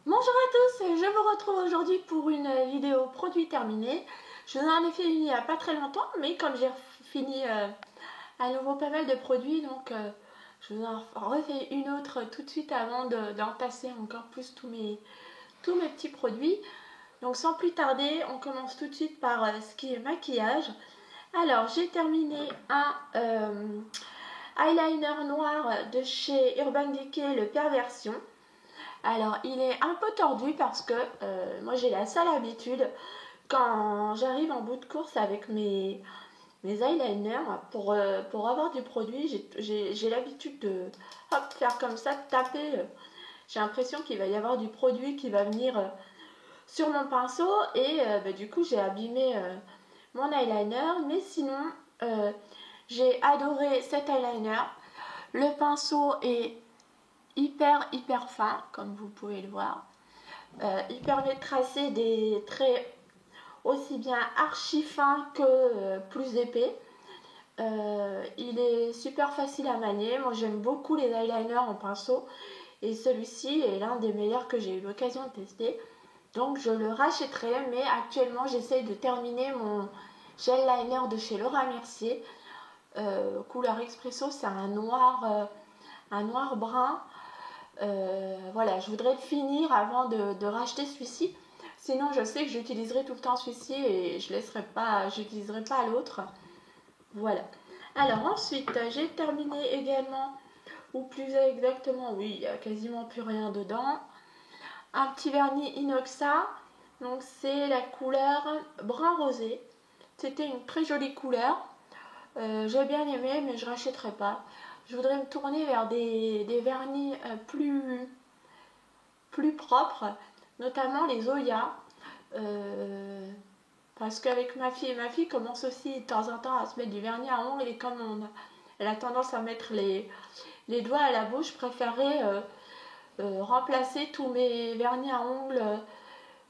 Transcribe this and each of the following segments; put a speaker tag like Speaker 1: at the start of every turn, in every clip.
Speaker 1: Bonjour à tous, je vous retrouve aujourd'hui pour une vidéo produit terminé. Je vous en ai fait une il n'y a pas très longtemps, mais comme j'ai fini à nouveau pas mal de produits, donc je vous en refais une autre tout de suite avant d'entasser encore plus tous mes petits produits. Donc sans plus tarder, on commence tout de suite par ce qui est maquillage. Alors j'ai terminé un eyeliner noir de chez Urban Decay, le Perversion. Alors, il est un peu tordu parce que moi j'ai la sale habitude quand j'arrive en bout de course avec mes eyeliners pour avoir du produit, j'ai l'habitude de hop, faire comme ça, de taper. J'ai l'impression qu'il va y avoir du produit qui va venir sur mon pinceau et du coup j'ai abîmé mon eyeliner. Mais sinon, j'ai adoré cet eyeliner. Le pinceau est hyper fin, comme vous pouvez le voir. Il permet de tracer des traits aussi bien archi fins que plus épais. Il est super facile à manier. Moi j'aime beaucoup les eyeliners en pinceau et celui-ci est l'un des meilleurs que j'ai eu l'occasion de tester. Donc je le rachèterai, mais actuellement j'essaye de terminer mon gel liner de chez Laura Mercier. Couleur Expresso, c'est un noir brun. Voilà, je voudrais le finir avant de racheter celui-ci. Sinon, je sais que j'utiliserai tout le temps celui-ci et je n'utiliserai pas l'autre. Voilà. Alors ensuite, j'ai terminé également, ou plus exactement, oui, il n'y a quasiment plus rien dedans. Un petit vernis Inoxa. Donc c'est la couleur brun rosé. C'était une très jolie couleur. J'ai bien aimé, mais je ne rachèterai pas. Je voudrais me tourner vers des vernis plus propres, notamment les Oya. Parce qu'avec ma fille commence aussi de temps en temps à se mettre du vernis à ongles et comme elle a tendance à mettre les doigts à la bouche, je préférerais remplacer tous mes vernis à ongles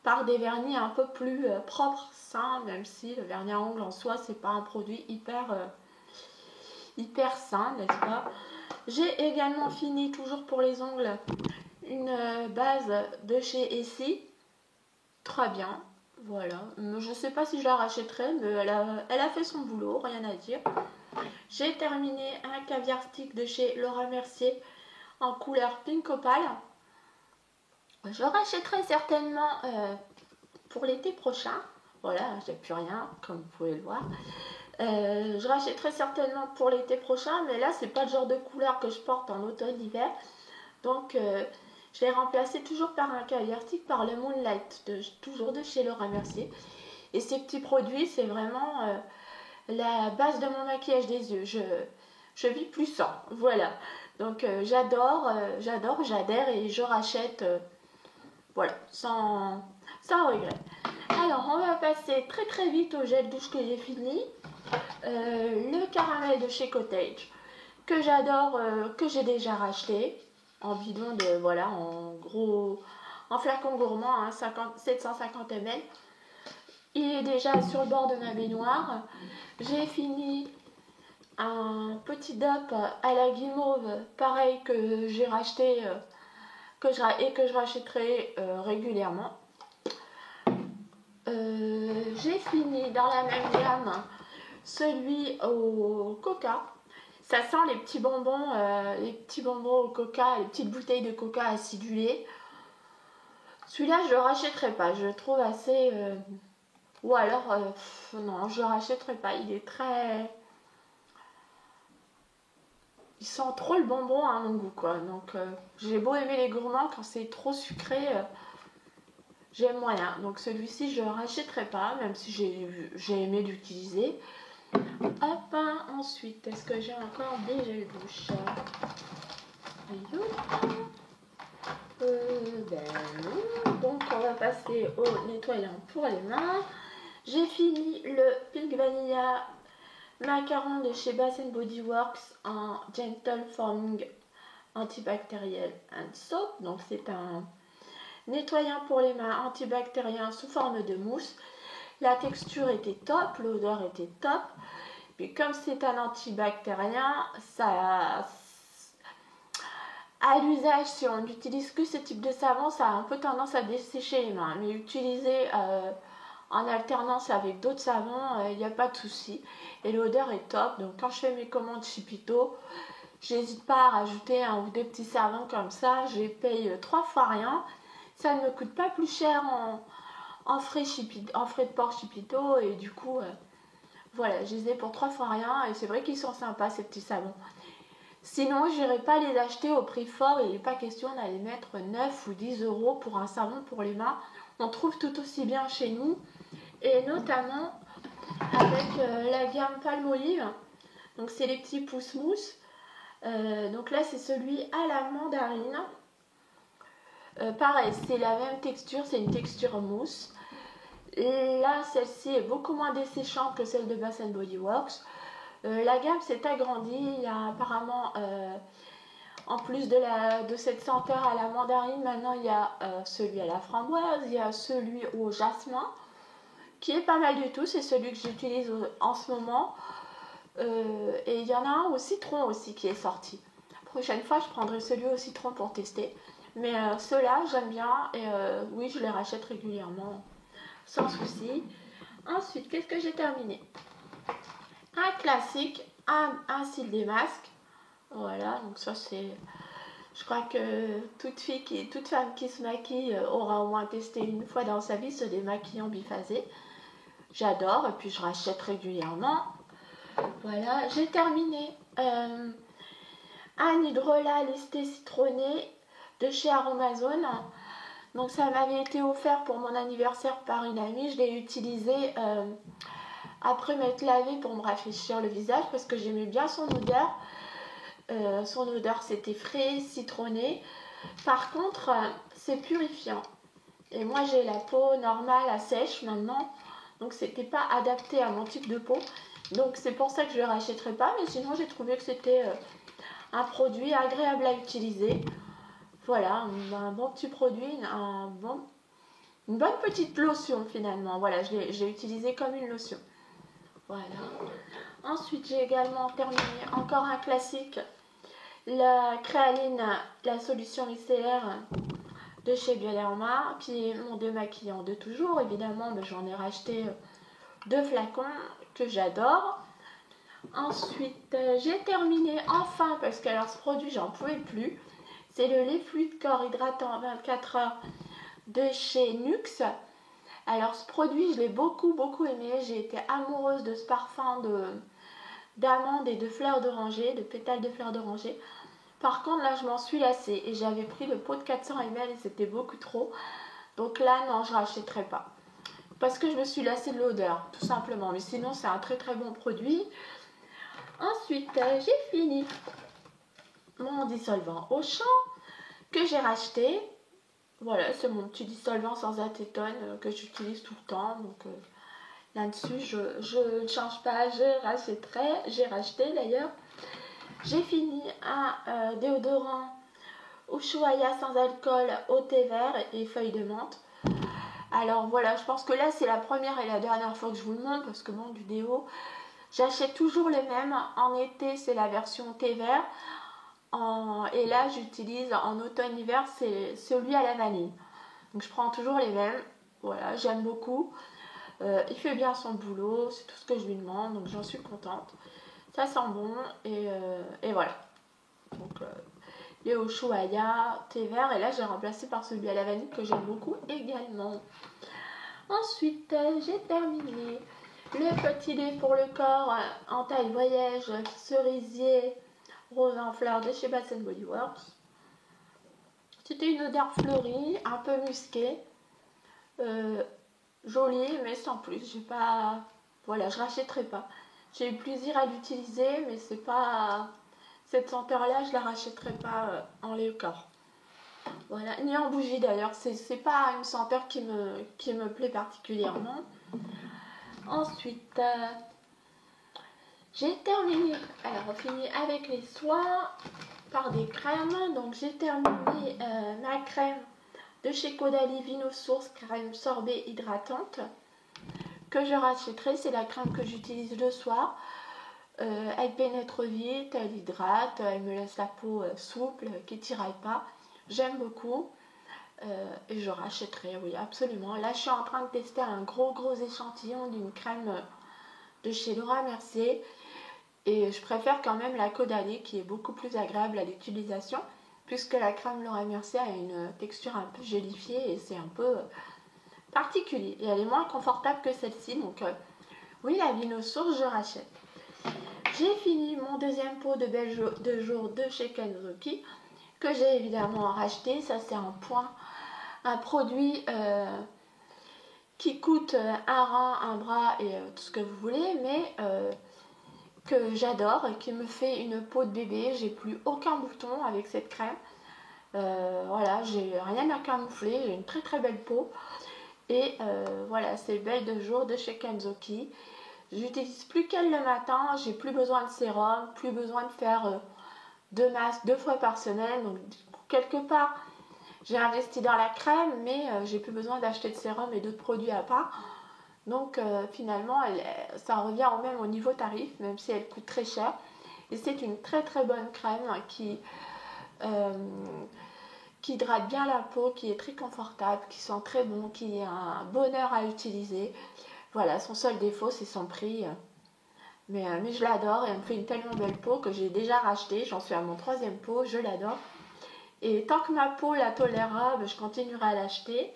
Speaker 1: par des vernis un peu plus propres, sains, même si le vernis à ongles en soi c'est pas un produit hyper sain, n'est-ce pas? J'ai également fini, toujours pour les ongles, une base de chez Essie. Très bien, voilà. Je ne sais pas si je la rachèterai, mais elle a fait son boulot, rien à dire. J'ai terminé un caviar stick de chez Laura Mercier en couleur pink opale. Je rachèterai certainement pour l'été prochain. Voilà, j'ai plus rien, comme vous pouvez le voir. Je rachèterai certainement pour l'été prochain, mais là, c'est pas le genre de couleur que je porte en automne-hiver. Donc, je l'ai remplacé toujours par un caviar stick, par le Moonlight, toujours de chez Laura Mercier. Et ces petits produits, c'est vraiment la base de mon maquillage des yeux. Je vis plus sans. Voilà. Donc, j'adhère et je rachète, voilà, sans regret. Alors, on va passer très vite au gel douche que j'ai fini. Le caramel de chez Cottage, que j'adore, que j'ai déjà racheté en bidon de, voilà, en flacon gourmand, hein, 750 ml. Il est déjà sur le bord de ma baignoire. J'ai fini un petit dupe à la guimauve, pareil, que j'ai racheté et que je rachèterai régulièrement. J'ai fini dans la même gamme celui au coca. Ça sent les petits bonbons au coca, les petites bouteilles de coca acidulées. Celui-là, je le rachèterai pas. Je le trouve assez. Ou alors, non, je le rachèterai pas. Il est très. Il sent trop le bonbon à mon goût, quoi. Donc, j'ai beau aimer les gourmands, quand c'est trop sucré, j'aime moyen. Donc, celui-ci, je le rachèterai pas, même si j'ai aimé l'utiliser. Hop, ensuite, est-ce que j'ai encore des gels douche? Donc on va passer au nettoyant pour les mains. J'ai fini le Pink Vanilla macaron de chez Bath Body Works en Gentle Forming antibactériel and soap. Donc c'est un nettoyant pour les mains antibactérien sous forme de mousse. La texture était top, l'odeur était top. Puis comme c'est un antibactérien, À l'usage, si on n'utilise que ce type de savon, ça a un peu tendance à dessécher les mains. Mais utiliser en alternance avec d'autres savons, il n'y a pas de souci. Et l'odeur est top. Donc quand je fais mes commandes chez Pito, j'hésite pas à rajouter un ou deux petits savons comme ça. Je paye 3 fois rien. Ça ne me coûte pas plus cher en frais de port chez Pito. Et du coup, voilà, je les ai pour 3 fois rien. Et c'est vrai qu'ils sont sympas ces petits savons. Sinon, je n'irai pas les acheter au prix fort. Il n'est pas question d'aller mettre 9 ou 10 euros pour un savon pour les mains. On trouve tout aussi bien chez nous. Et notamment avec la gamme Palmolive. Donc c'est les petits pouces mousse. Donc là c'est celui à la mandarine. Pareil, c'est la même texture, c'est une texture mousse. Et là, celle-ci est beaucoup moins desséchante que celle de Bath Body Works. La gamme s'est agrandie. Il y a apparemment, en plus de cette senteur à la mandarine, maintenant il y a celui à la framboise, il y a celui au jasmin, qui est pas mal du tout. C'est celui que j'utilise en ce moment. Et il y en a un au citron aussi qui est sorti. La prochaine fois, je prendrai celui au citron pour tester. Mais ceux-là, j'aime bien. Et oui, je les rachète régulièrement, sans souci. Ensuite, qu'est-ce que j'ai terminé? Un classique, un cils des masques. Voilà, donc ça c'est... Je crois que toute femme qui se maquille aura au moins testé une fois dans sa vie ce démaquillant biphasé. J'adore et puis je rachète régulièrement. Voilà, j'ai terminé un hydrolat lesté citronné de chez Aromazone. Donc ça m'avait été offert pour mon anniversaire par une amie. Je l'ai utilisé après m'être lavé pour me rafraîchir le visage parce que j'aimais bien son odeur. Son odeur c'était frais, citronné. Par contre, c'est purifiant. Et moi j'ai la peau normale à sèche maintenant. Donc c'était pas adapté à mon type de peau. Donc c'est pour ça que je ne le rachèterai pas. Mais sinon j'ai trouvé que c'était un produit agréable à utiliser. Voilà, un bon petit produit, une bonne petite lotion finalement. Voilà, je l'ai utilisé comme une lotion. Voilà. Ensuite, j'ai également terminé encore un classique. La créaline, la solution micellaire de chez Bioderma, qui est mon démaquillant de toujours. Évidemment, j'en ai racheté 2 flacons que j'adore. Ensuite, j'ai terminé enfin, parce que alors ce produit, j'en pouvais plus. C'est le lait fluide corps hydratant 24 heures de chez Nuxe. Alors ce produit, je l'ai beaucoup aimé. J'ai été amoureuse de ce parfum d'amande et de fleurs d'oranger, de pétales de fleurs d'oranger. Par contre, là, je m'en suis lassée et j'avais pris le pot de 400 ml et c'était beaucoup trop. Donc là, non, je ne rachèterai pas. Parce que je me suis lassée de l'odeur, tout simplement. Mais sinon, c'est un très bon produit. Ensuite, j'ai fini mon dissolvant Auchan que j'ai racheté. Voilà, c'est mon petit dissolvant sans acétone que j'utilise tout le temps. Donc là-dessus, je ne change pas, je rachèterai. J'ai racheté d'ailleurs. J'ai fini un déodorant Ushuaïa sans alcool au thé vert et feuilles de menthe. Alors voilà, je pense que là c'est la première et la dernière fois que je vous le montre parce que bon, du déo, j'achète toujours les mêmes. En été, c'est la version thé vert. Et là, j'utilise en automne-hiver, c'est celui à la vanille. Donc je prends toujours les mêmes. Voilà, j'aime beaucoup. Il fait bien son boulot, c'est tout ce que je lui demande, donc j'en suis contente. Ça sent bon et voilà. Donc les Ushuaïa, thé vert, et là j'ai remplacé par celui à la vanille que j'aime beaucoup également. Ensuite, j'ai terminé le petit lait pour le corps en taille voyage cerisier rose en fleurs de chez Bath Body Works. C'était une odeur fleurie, un peu musquée, jolie, mais sans plus. J'ai pas, voilà, je rachèterai pas. J'ai eu plaisir à l'utiliser, mais c'est pas cette senteur-là, je la rachèterai pas en lait au corps. Voilà, ni en bougie d'ailleurs. C'est pas une senteur qui me plaît particulièrement. Ensuite, j'ai terminé. Alors, on finit avec les soins par des crèmes. Donc, j'ai terminé ma crème de chez Caudalie Vinosource, crème sorbet hydratante, que je rachèterai. C'est la crème que j'utilise le soir. Elle pénètre vite, elle hydrate, elle me laisse la peau souple, qui tiraille pas. J'aime beaucoup. Et je rachèterai, oui, absolument. Là, je suis en train de tester un gros échantillon d'une crème de chez Laura Mercier. Et je préfère quand même la Caudalie qui est beaucoup plus agréable à l'utilisation, puisque la crème Laura Mercier a une texture un peu gélifiée et c'est un peu particulier. Et elle est moins confortable que celle-ci, donc oui, la Vinosource, je rachète. J'ai fini mon deuxième pot de belle de jour de chez Kenzuki, que j'ai évidemment racheté. Ça, c'est un produit qui coûte un rein, un bras et tout ce que vous voulez, mais que j'adore et qui me fait une peau de bébé. J'ai plus aucun bouton avec cette crème. Voilà, j'ai rien à camoufler, j'ai une très belle peau. Et voilà, c'est belle de jour de chez Kenzuki. J'utilise plus qu'elle le matin, j'ai plus besoin de sérum, plus besoin de faire deux masques 2 fois par semaine. Donc quelque part, j'ai investi dans la crème, mais j'ai plus besoin d'acheter de sérum et d'autres produits à part. Donc finalement, ça revient au même au niveau tarif, même si elle coûte très cher. Et c'est une très bonne crème qui hydrate bien la peau, qui est très confortable, qui sent très bon, qui est un bonheur à utiliser. Voilà, son seul défaut, c'est son prix. Mais je l'adore et elle me fait une tellement belle peau que j'ai déjà racheté. J'en suis à mon 3e pot, je l'adore. Et tant que ma peau la tolérera, je continuerai à l'acheter.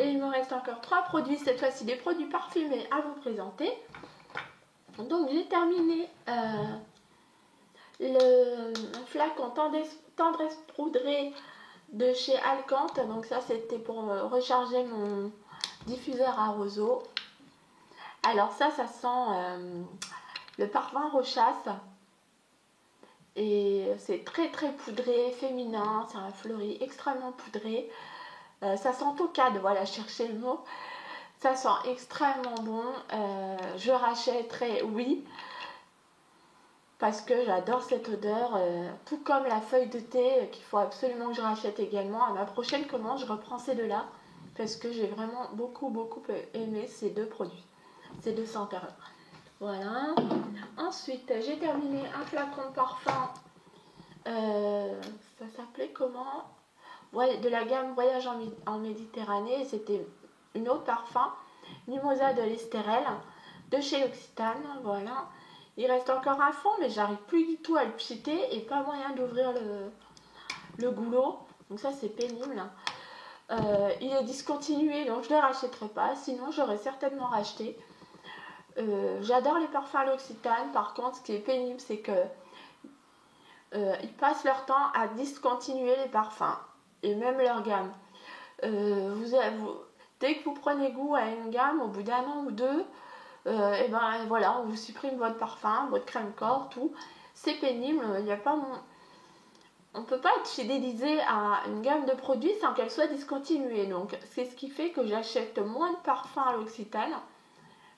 Speaker 1: Et il me reste encore 3 produits, cette fois-ci des produits parfumés à vous présenter. Donc j'ai terminé le flacon tendresse poudrée de chez Alcante. Donc ça, c'était pour recharger mon diffuseur à roseau. Alors ça sent le parfum Rochasse. Et c'est très poudré, féminin, c'est un fleuri extrêmement poudré. Ça sent tocade, voilà, cherchez le mot. Ça sent extrêmement bon. Je rachèterai, oui, parce que j'adore cette odeur. Tout comme la feuille de thé, qu'il faut absolument que je rachète également. À ma prochaine commande, je reprends ces deux-là, parce que j'ai vraiment beaucoup aimé ces deux produits, ces deux senteurs. Voilà. Ensuite, j'ai terminé un flacon de parfum. Ça s'appelait comment? Ouais, de la gamme Voyage en Méditerranée. C'était une eau de parfum Mimosa de l'Estérel de chez L'Occitane. Voilà. Il reste encore un fond, mais j'arrive plus du tout à le pchiter et pas moyen d'ouvrir le goulot. Donc ça, c'est pénible. Il est discontinué, donc je ne le rachèterai pas. Sinon, j'aurais certainement racheté. J'adore les parfums à L'Occitane. Par contre, ce qui est pénible, c'est que ils passent leur temps à discontinuer les parfums et même leur gamme. Dès que vous prenez goût à une gamme, au bout d'un an ou deux, et ben voilà, on vous supprime votre parfum, votre crème corps, tout. C'est pénible. Il y a pas on ne peut pas être fidélisé à une gamme de produits sans qu'elle soit discontinuée. Donc c'est ce qui fait que j'achète moins de parfums à L'Occitane.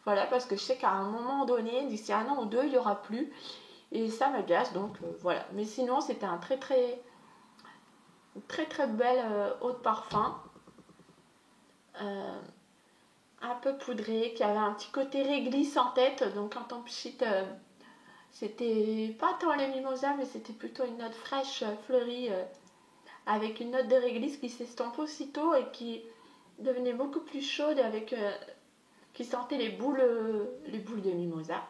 Speaker 1: Voilà, parce que je sais qu'à un moment donné, d'ici un an ou deux, il n'y aura plus. Et ça m'agace, donc voilà. Mais sinon, c'était un très belle eau de parfum. Un peu poudré, qui avait un petit côté réglisse en tête. Donc quand on pchite, c'était pas tant les mimosas, mais c'était plutôt une note fraîche, fleurie, avec une note de réglisse qui s'estompe aussitôt et qui devenait beaucoup plus chaude, avec qui sentait les boules de mimosa.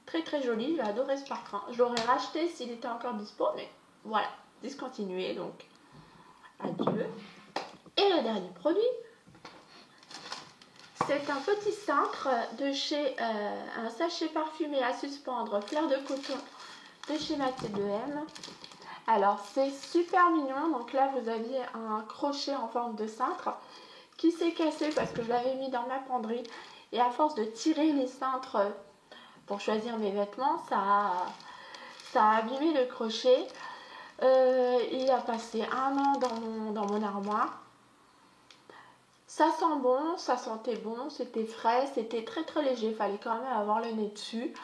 Speaker 1: Très joli, j'ai adoré ce parfum. Je l'aurais racheté s'il était encore dispo, mais voilà, discontinué, donc adieu. Et le dernier produit, c'est un petit cintre de chez un sachet parfumé à suspendre fleur de coton de chez Mathilde M. Alors c'est super mignon, donc là vous aviez un crochet en forme de cintre qui s'est cassé parce que je l'avais mis dans ma penderie et à force de tirer les cintres pour choisir mes vêtements, ça a abîmé le crochet. Il a passé un an dans mon armoire. Ça sent bon, ça sentait bon, c'était frais, c'était très léger, il fallait quand même avoir le nez dessus.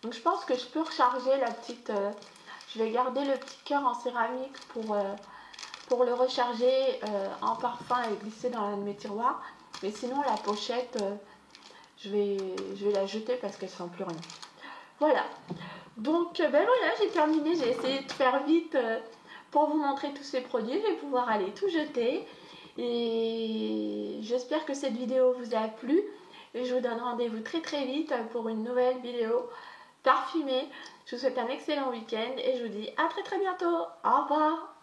Speaker 1: Donc je pense que je peux recharger la petite... je vais garder le petit cœur en céramique pour le recharger en parfum et glisser dans l'un de mes tiroirs. Mais sinon la pochette, je vais la jeter parce qu'elle ne sent plus rien. Voilà. Donc ben voilà, j'ai terminé, j'ai essayé de faire vite pour vous montrer tous ces produits. Je vais pouvoir aller tout jeter. Et j'espère que cette vidéo vous a plu. Et je vous donne rendez-vous très très vite pour une nouvelle vidéo parfumée. Je vous souhaite un excellent week-end et je vous dis à très très bientôt. Au revoir.